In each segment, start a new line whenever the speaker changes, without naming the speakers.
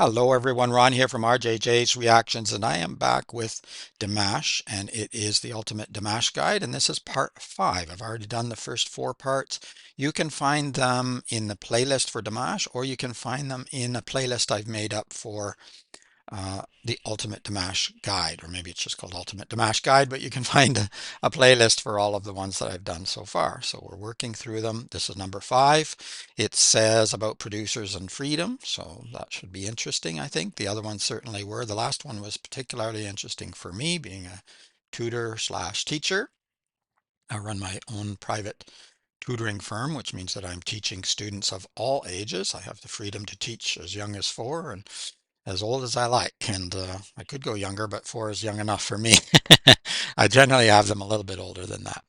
Hello everyone, Ron here from RJJ's Reactions, and I am back with Dimash, and it is the Ultimate Dimash Guide, and this is part 5. I've already done the first 4 parts. You can find them in the playlist for Dimash, or you can find them in a playlist I've made up for the Ultimate Dimash Guide, or maybe it's just called Ultimate Dimash Guide, but you can find a playlist for all of the ones that I've done so far. So we're working through them. This is number 5. It says about producers and freedom, so that should be interesting, I think. The other ones certainly were. The last one was particularly interesting for me, being a tutor slash teacher. I run my own private tutoring firm, which means that I'm teaching students of all ages. I have the freedom to teach as young as 4 and as old as I like, and I could go younger, but 4 is young enough for me. I generally have them a little bit older than that,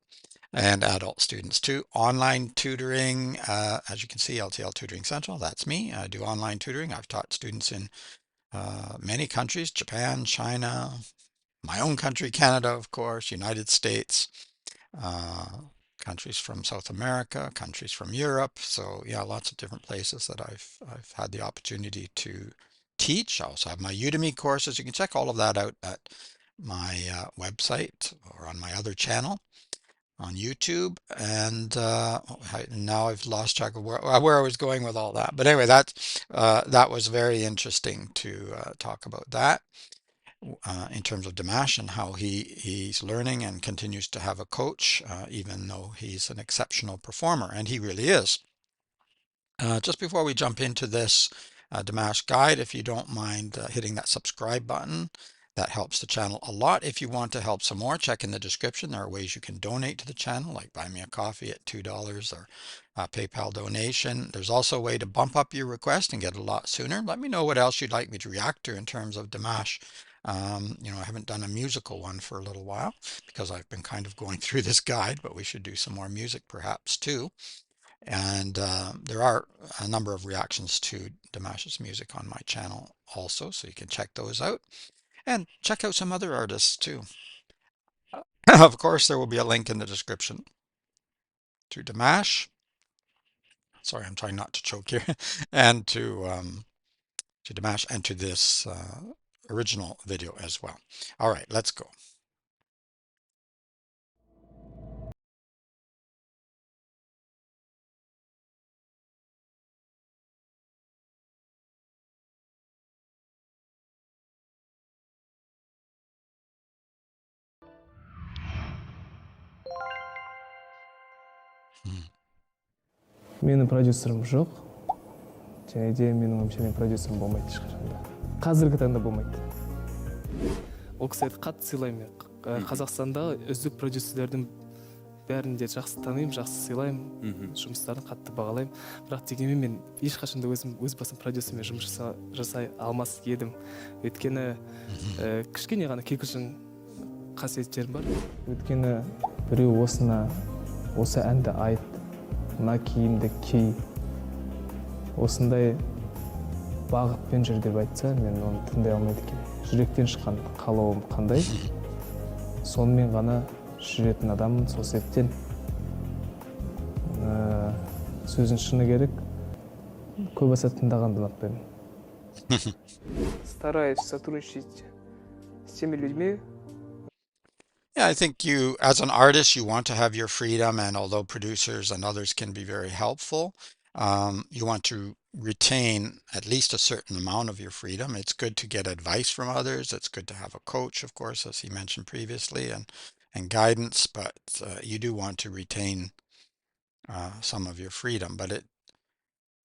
and adult students too. Online tutoring, as you can see, L.T.L Tutoring Central, that's me. I do online tutoring. I've taught students in many countries, Japan, China, my own country, Canada, of course, United States, uh, countries from South America, countries from Europe. So yeah, lots of different places that I've had the opportunity to teach. I also have my Udemy courses. You can check all of that out at my website or on my other channel on YouTube. And now I've lost track of where I was going with all that. But anyway, that was very interesting to talk about that in terms of Dimash and how he's learning and continues to have a coach, even though he's an exceptional performer, and he really is. Just before we jump into this Dimash guide, if you don't mind hitting that subscribe button, that helps the channel a lot. If you want to help some more, check in the description. There are ways you can donate to the channel, like buy me a coffee at $2 or PayPal donation. There's also a way to bump up your request and get a lot sooner. Let me know what else you'd like me to react to in terms of Dimash. I haven't done a musical one for a little while because I've been kind of going through this guide, but we should do some more music perhaps too. And there are a number of reactions to Dimash's music on my channel also, so you can check those out. And check out some other artists too. Of course, there will be a link in the description to Dimash. Sorry, I'm trying not to choke here. And to Dimash and to this original video as well. All right, let's go. Hmm.
Менің продюсерім жоқ. Және де менің ойымша мен продюсерім болмайды ешқашанда. Қазіргі таңда болмайды. Ол кісілерді қатты сыйлаймын мен. Қазақстандағы үздік продюсерлердің бәрін де жақсы танимын, жақсы сыйлаймын. Жұмыстарын қатты бағалаймын. Бірақ дегенмен мен ешқашанда өз басым продюсермен жұмыс жасай алмас едім. Өйткені кішкене ғана кикілжің қасиеттерім бар. Өйткені біреу осы әнді айт, мына киімді ки, осындай бағытпен жүр деп айтса, мен оны тыңдай алмайды екенмін. Жүректен шыққан қалауым қандай, сонымен ғана жүретін адаммын. Сол себептен сөздің шыны керек, көбісі тыңдағанды ұнатпаймын. Стараюсь сотрудничать с теми людьми.
Yeah, I think you, as an artist, you want to have your freedom, and although producers and others can be very helpful, you want to retain at least a certain amount of your freedom. It's good to get advice from others. It's good to have a coach, of course, as he mentioned previously, and guidance, but you do want to retain some of your freedom. But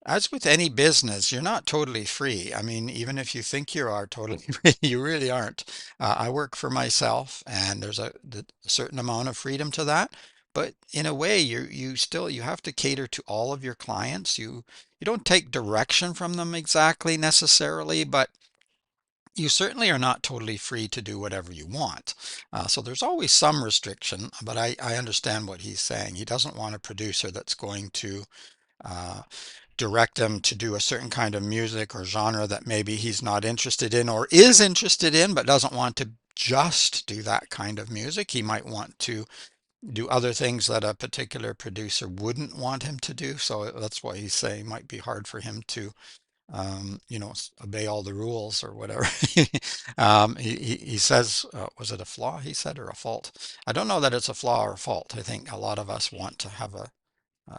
as with any business, you're not totally free. I mean, even if you think you are totally free, you really aren't. I work for myself, and there's a certain amount of freedom to that. But in a way, you have to cater to all of your clients. You don't take direction from them exactly necessarily, but you certainly are not totally free to do whatever you want. So there's always some restriction, but I understand what he's saying. He doesn't want a producer that's going to uh, direct him to do a certain kind of music or genre that maybe he's not interested in or is interested in, but doesn't want to just do that kind of music. He might want to do other things that a particular producer wouldn't want him to do. So that's why he's saying it might be hard for him to obey all the rules or whatever. He says, was it a flaw he said or a fault? I don't know that it's a flaw or a fault. I think a lot of us want to have a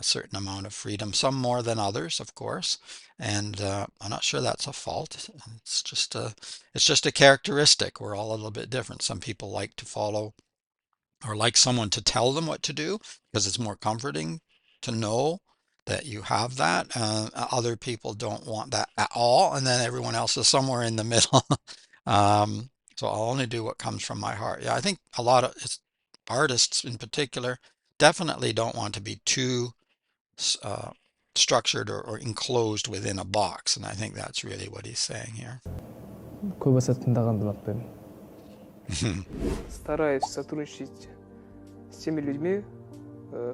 certain amount of freedom, some more than others, of course. And I'm not sure that's a fault. It's just a characteristic. We're all a little bit different. Some people like to follow or like someone to tell them what to do because it's more comforting to know that you have that. Other people don't want that at all, and then everyone else is somewhere in the middle. Um, so I'll only do what comes from my heart. Yeah, I think a lot of artists in particular definitely don't want to be too uh, structured or enclosed within a box, and I think that's really what he's saying here.
көбісі тыңдағанды ұнатпаймын. Стараюсь сотрудничать с теми людьми,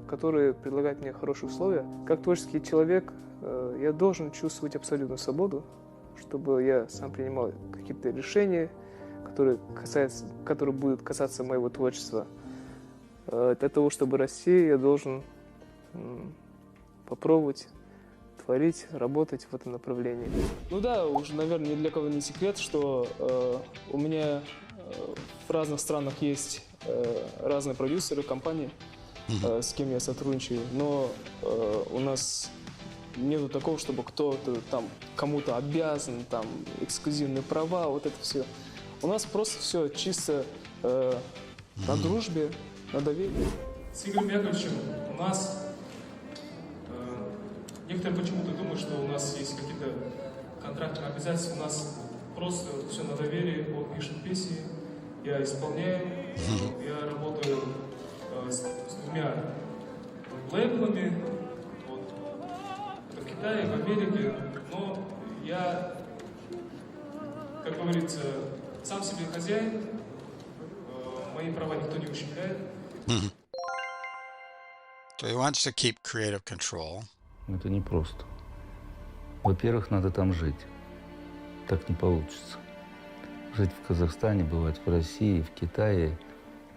которые предлагают мне хорошие условия. Как творческий человек, я должен чувствовать абсолютную свободу, чтобы я сам принимал какие-то решения, которые будут касаться моего творчества. Для того, чтобы расти, я должен попробовать творить, работать в этом направлении. Ну да, уже, наверное, ни для кого не секрет, что у меня в разных странах есть разные продюсеры, компании, с кем я сотрудничаю, но у нас нету такого, чтобы кто-то там кому-то обязан, там эксклюзивные права, вот это все. У нас просто все чисто на дружбе, на доверии.
С Игорем Яковлевичем у нас некоторые почему-то думают, что у нас есть какие-то контрактные обязательства. У нас просто все на доверии. Он пишет песни, я исполняю. Я работаю с двумя лейблами. Вот. Это в Китае, в Америке. Но я, как говорится, сам себе хозяин. Мои права никто не ущемляет.
So he wants to keep creative control.
Это непросто. Во-первых, надо там жить. Так не получится. Жить в Казахстане, бывать в России, в Китае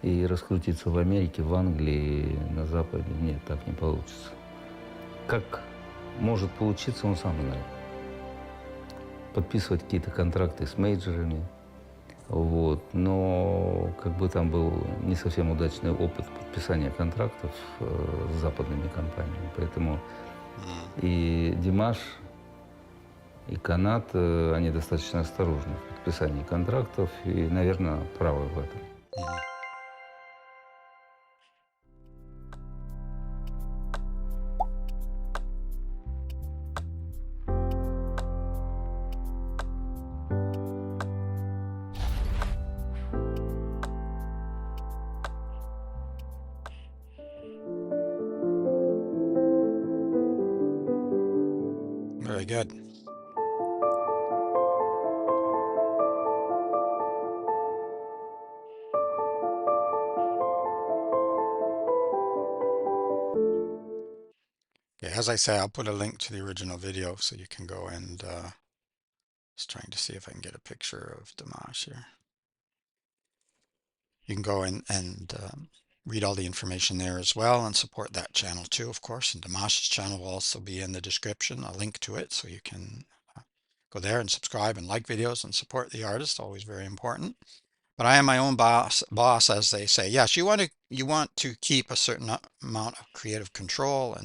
и раскрутиться в Америке, в Англии, на Западе. Нет, так не получится. Как может получиться, он сам знает. Подписывать какие-то контракты с мейджорами. Вот. Но как бы там был не совсем удачный опыт подписания контрактов с западными компаниями. Поэтому и Димаш, и Канат, они достаточно осторожны в подписании контрактов и, наверное, правы в этом.
Very good. Okay, as I say, I'll put a link to the original video so you can go and just trying to see if I can get a picture of Dimash here. You can go and read all the information there as well and support that channel too, of course. And Dimash's channel will also be in the description, a link to it, so you can go there and subscribe and like videos and support the artist, always very important. But I am my own boss, as they say. Yes, you want to keep a certain amount of creative control,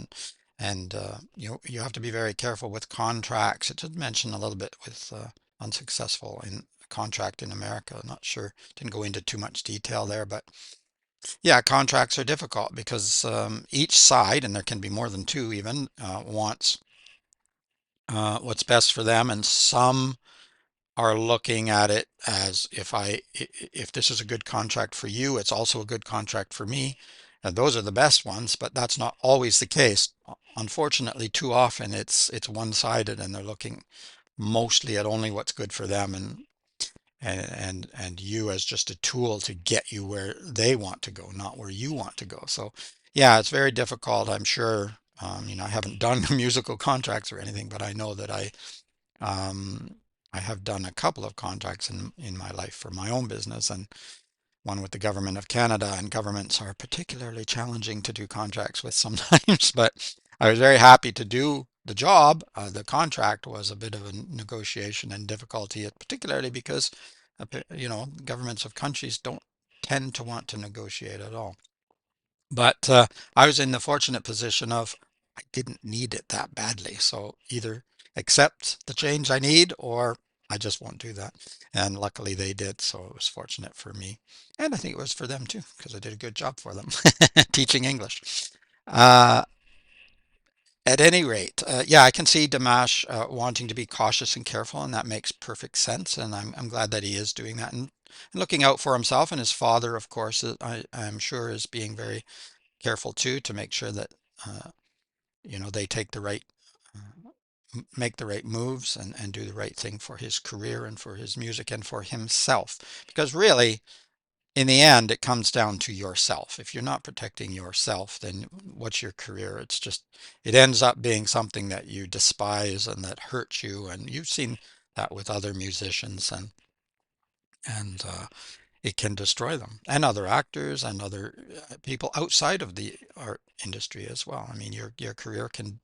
and you have to be very careful with contracts. It did mention a little bit with unsuccessful in contract in America. Not sure, didn't go into too much detail there, but yeah, contracts are difficult because each side, and there can be more than two even, wants what's best for them, and some are looking at it as if this is a good contract for you, it's also a good contract for me. And those are the best ones, but that's not always the case. Unfortunately, too often it's one-sided, and they're looking mostly at only what's good for them, and you as just a tool to get you where they want to go, not where you want to go. So yeah, it's very difficult. I'm sure, I haven't done musical contracts or anything, but I know that I have done a couple of contracts in my life for my own business, and one with the government of Canada, and governments are particularly challenging to do contracts with sometimes, but I was very happy to do the job, the contract was a bit of a negotiation and difficulty, particularly because, governments of countries don't tend to want to negotiate at all. But I was in the fortunate position of I didn't need it that badly. So either accept the change I need or I just won't do that. And luckily they did. So it was fortunate for me. And I think it was for them too, because I did a good job for them teaching English. Uh, at any rate, yeah, I can see Dimash wanting to be cautious and careful, and that makes perfect sense. And I'm glad that he is doing that and looking out for himself. And his father, of course, I'm sure is being very careful too to make sure that uh, they take the right make the right moves and do the right thing for his career and for his music and for himself, because really in the end it comes down to yourself. If you're not protecting yourself, then what's your career? It ends up being something that you despise and that hurts you, and you've seen that with other musicians and it can destroy them and other actors and other people outside of the art industry as well. I mean, your career can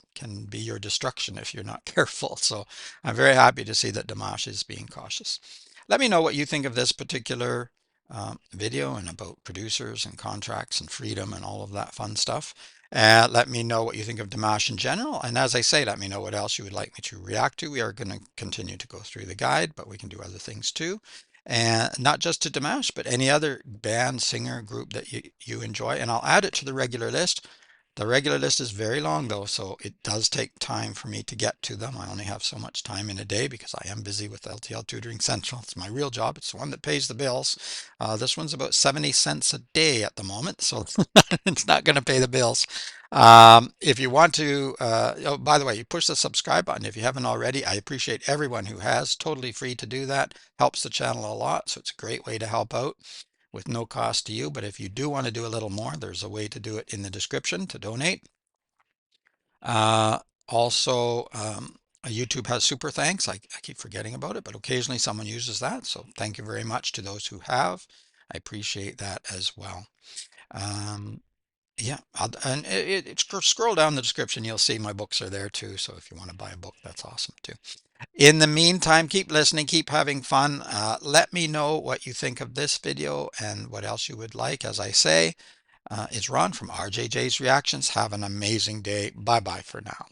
be your destruction if you're not careful. So I'm very happy to see that Dimash is being cautious. Let me know what you think of this particular video and about producers and contracts and freedom and all of that fun stuff. Let me know what you think of Dimash in general. And as I say, let me know what else you would like me to react to. We are going to continue to go through the guide, but we can do other things too. And not just to Dimash, but any other band, singer, group that you enjoy. And I'll add it to the regular list. The regular list is very long though, so it does take time for me to get to them. I only have so much time in a day because I am busy with L.T.L Tutoring Central. It's my real job. It's the one that pays the bills. This one's about 70 cents a day at the moment, so it's not going to pay the bills. If you want to, oh, by the way, you push the subscribe button if you haven't already. I appreciate everyone who has. Totally free to do that. Helps the channel a lot, so it's a great way to help out with no cost to you. But if you do want to do a little more, there's a way to do it in the description to donate. Uh, also, YouTube has super thanks. I keep forgetting about it, but occasionally someone uses that. So thank you very much to those who have. I appreciate that as well. Um, yeah, and scroll down the description. You'll see my books are there too. So if you want to buy a book, that's awesome too. In the meantime, keep listening, keep having fun. Let me know what you think of this video and what else you would like. As I say, it's Ron from RJJ's Reactions. Have an amazing day. Bye bye for now.